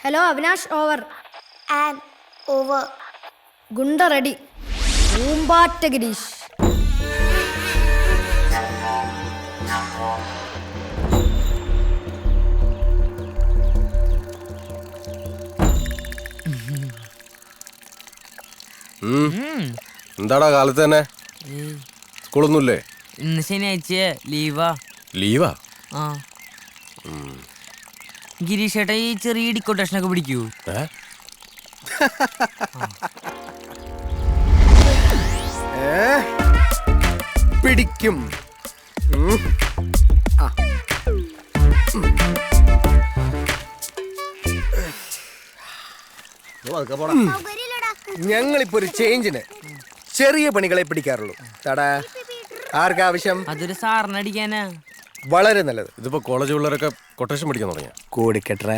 Hello Avinash, over. And over. ഗുണ്ട ready. പൂമ്പാറ്റ ഗിരീഷ്. എന്താടാ കാലത്ത് തന്നെ സ്കൂളൊന്നുമില്ലേ? ഇന്ന് ശനിയാഴ്ച ലീവാ. ലീവാ? ആ ഗിരീഷ് ചേട്ടാ ഈ ചെറിയ ഡിക്കോട്ടേഷനൊക്കെ പിടിക്കൂ? പിടിക്കും. ഞങ്ങളിപ്പോ ഒരു ചേഞ്ചിന് ചെറിയ പണികളെ പിടിക്കാറുള്ളൂ. തടാ ആർക്കാവശ്യം? അതൊരു സാറിനടിക്കാനാ. വളരെ നല്ലത്. ഇതിപ്പോ കോളേജ് പിള്ളേരൊക്കെ കൊട്ടേഷൻ പഠിക്കാൻ തുടങ്ങിയ കൂടിക്കട്ടെ.